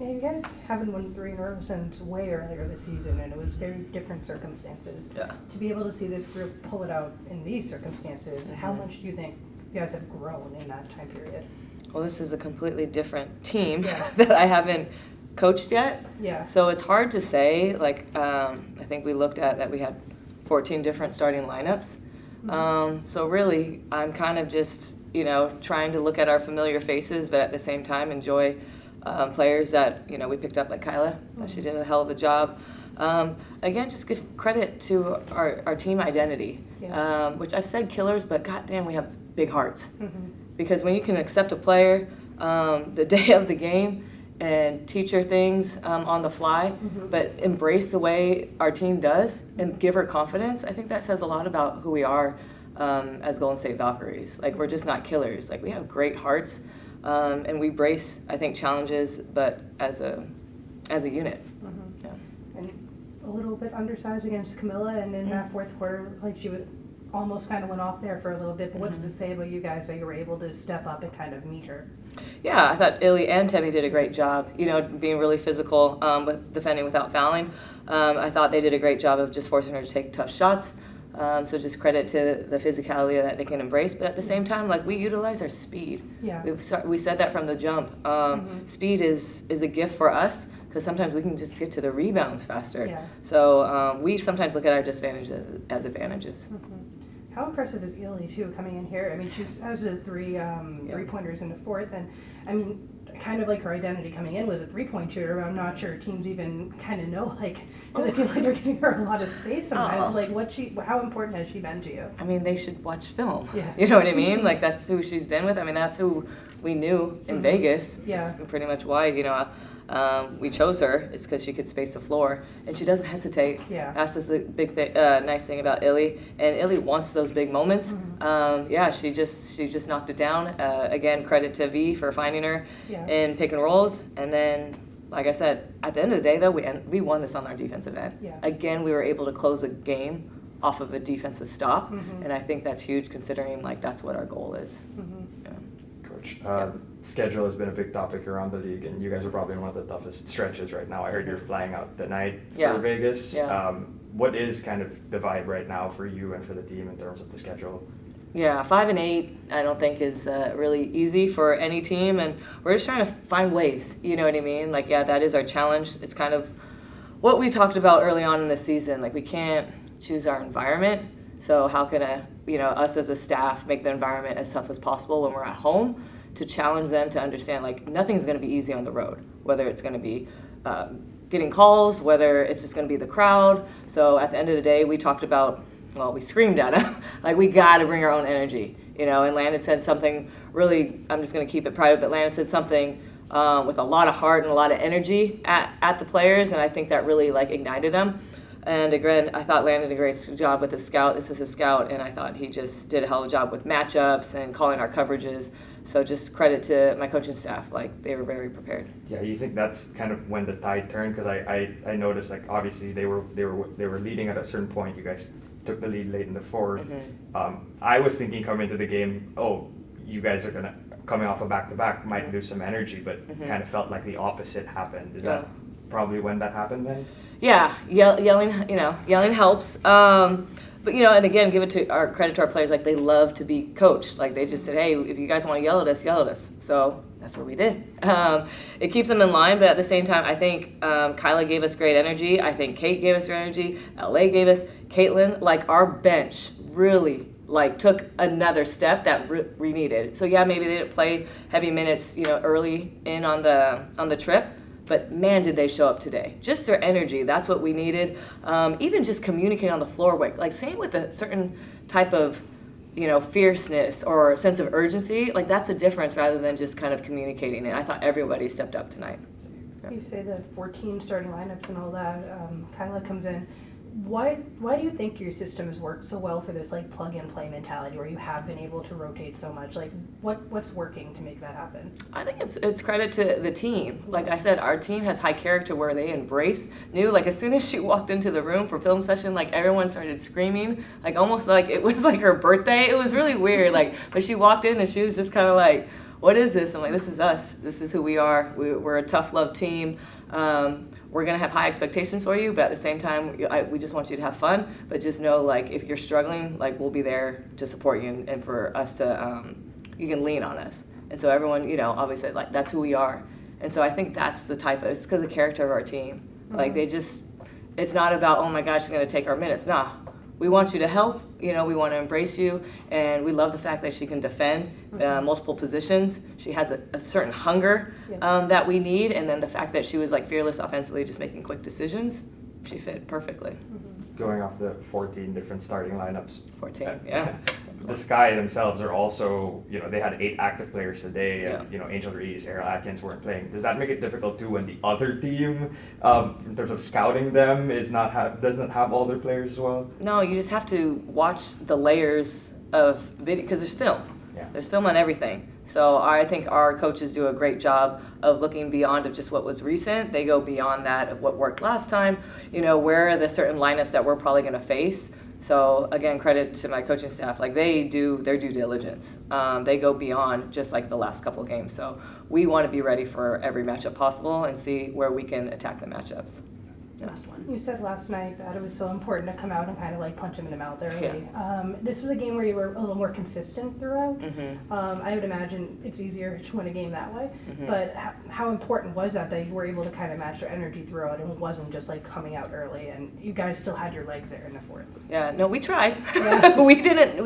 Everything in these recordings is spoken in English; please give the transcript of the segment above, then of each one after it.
Yeah, you guys haven't won 3 in a row since way earlier this season, and it was very different circumstances. Yeah. To be able to see this group pull it out in these circumstances, how much do you think you guys have grown in that time period? Well, this is a completely different team Yeah. that I haven't coached yet. Yeah. So it's hard to say. Like, I think we looked at that we had 14 different starting lineups. So really, I'm kind of just, trying to look at our familiar faces, but at the same time enjoy players that, we picked up, like Kyla. She did a hell of a job. Again, just give credit to our team identity, which I've said killers, but goddamn, we have big hearts. Because when you can accept a player the day of the game and teach her things on the fly, but embrace the way our team does and give her confidence, I think that says a lot about who we are as Golden State Valkyries. Like, we're just not killers. Like, we have great hearts, and we brace, I think, challenges, but as a unit. Yeah. And a little bit undersized against Camilla, and in that fourth quarter, like she would almost kind of went off there for a little bit, but what does it say about you guys that you were able to step up and kind of meet her? Yeah, I thought Illy and Temi did a great job, being really physical with defending without fouling. I thought they did a great job of just forcing her to take tough shots. So just credit to the physicality that they can embrace, but at the same time, like, we utilize our speed. Yeah. We said that from the jump. Speed is a gift for us, because sometimes we can just get to the rebounds faster. Yeah. So we sometimes look at our disadvantages as advantages. How impressive is Illy, too, coming in here? I mean, she has a three-pointers in the fourth, and I mean, kind of like her identity coming in was a three-point shooter. I'm not sure teams even kind of know, like, because it feels like they're giving her a lot of space sometimes. Like, how important has she been to you? I mean, they should watch film. Yeah. You know what I mean? Like, that's who she's been with. I mean, that's who we knew in Vegas. Yeah. That's pretty much why, we chose her. It's because she could space the floor, and she doesn't hesitate. Yeah. That's just the big thing, nice thing about Illy. And Illy wants those big moments. She just knocked it down. Again, credit to V for finding her in pick and rolls. And then, like I said, at the end of the day, though, we won this on our defensive end. Yeah. Again, we were able to close a game off of a defensive stop, and I think that's huge considering, like, that's what our goal is. Yeah. Coach, schedule has been a big topic around the league, and you guys are probably in one of the toughest stretches right now. I heard you're flying out tonight for Vegas. Yeah. What is kind of the vibe right now for you and for the team in terms of the schedule? Yeah, 5-8, I don't think is really easy for any team, and we're just trying to find ways. You know what I mean? Like, that is our challenge. It's kind of what we talked about early on in the season. Like, we can't choose our environment, so how can us as a staff make the environment as tough as possible when we're at home, to challenge them to understand, like, nothing's going to be easy on the road, whether it's going to be getting calls, whether it's just going to be the crowd. So at the end of the day, we talked about, we screamed at them, like, we got to bring our own energy, and Landon said something really, I'm just going to keep it private, but Landon said something with a lot of heart and a lot of energy at the players, and I think that really, like, ignited them. And again, I thought Landon did a great job with his scout. This is his scout, and I thought he just did a hell of a job with matchups and calling our coverages. So just credit to my coaching staff. Like, they were very prepared. Yeah, you think that's kind of when the tide turned? Because I noticed, like, obviously they were leading at a certain point. You guys took the lead late in the fourth. I was thinking coming into the game, you guys are gonna, coming off a back-to-back, might lose some energy, but kind of felt like the opposite happened. Is that probably when that happened then? Yeah, yelling helps. But, and again, give it to our credit to our players. Like, they love to be coached. Like, they just said, hey, if you guys want to yell at us. So that's what we did. It keeps them in line, but at the same time, I think Kyla gave us great energy. I think Kate gave us great energy. LA gave us. Caitlin, like, our bench really, like, took another step that we needed. So yeah, maybe they didn't play heavy minutes, early in on the trip. But man, did they show up today. Just their energy, that's what we needed. Even just communicating on the floor, like same with a certain type of, fierceness or sense of urgency, like, that's a difference rather than just kind of communicating it. I thought everybody stepped up tonight. Yeah. You say the 14 starting lineups and all that. Kyla comes in. Why do you think your system has worked so well for this, like, plug-and-play mentality where you have been able to rotate so much? Like, what's working to make that happen? I think it's credit to the team. Like I said, our team has high character where they knew, like, as soon as she walked into the room for film session, like, everyone started screaming, like, almost like it was like her birthday. It was really weird, like, but she walked in and she was just kind of like, what is this? I'm like, this is us. This is who we are. We're a tough love team. We're going to have high expectations for you, but at the same time, we just want you to have fun. But just know, like, if you're struggling, like, we'll be there to support you and for us to, you can lean on us. And so everyone, you know, obviously, like, that's who we are. And so I think that's the type of, it's because of the character of our team. Like, they just, it's not about, oh my gosh, she's going to take our minutes. Nah, we want you to help, you know, we want to embrace you, and we love the fact that she can defend multiple positions. She has a certain hunger that we need, and then the fact that she was like fearless offensively, just making quick decisions, she fit perfectly. Going off the 14 different starting lineups. 14, yeah. The Sky themselves are also, you know, they had 8 active players today, and, you know, Angel Reese, Errol Atkins weren't playing. Does that make it difficult too when the other team, in terms of scouting them, does not have all their players as well? No, you just have to watch the layers of video, because there's film. Yeah. There's film on everything. So I think our coaches do a great job of looking beyond of just what was recent. They go beyond that of what worked last time. You know, where are the certain lineups that we're probably going to face? So again, credit to my coaching staff. Like, they do their due diligence. They go beyond just like the last couple of games. So we want to be ready for every matchup possible and see where we can attack the matchups. Last one. You said last night that it was so important to come out and kind of like punch him in the mouth early. This was a game where you were a little more consistent throughout. I would imagine it's easier to win a game that way. But how important was that you were able to kind of match their energy throughout and it wasn't just like coming out early and you guys still had your legs there in the fourth? Yeah, no, we tried. We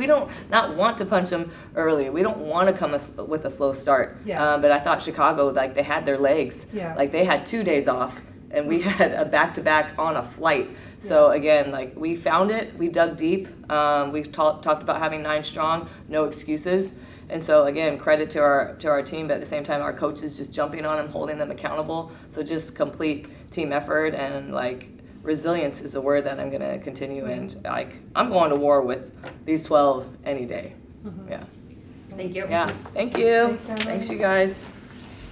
don't not want to punch them early. We don't want to come with a slow start. But I thought Chicago, like, they had their legs. Like, they had 2 days off. And we had a back-to-back on a flight. So again, like, we found it, we dug deep. We've talked about having 9 strong, no excuses. And so again, credit to our team, but at the same time, our coaches just jumping on them, holding them accountable. So just complete team effort, and like, resilience is the word that I'm gonna continue. And like, I'm going to war with these 12 any day. Yeah. Thank you. Yeah. Thank you. Thanks, Natalie. Thanks, you guys.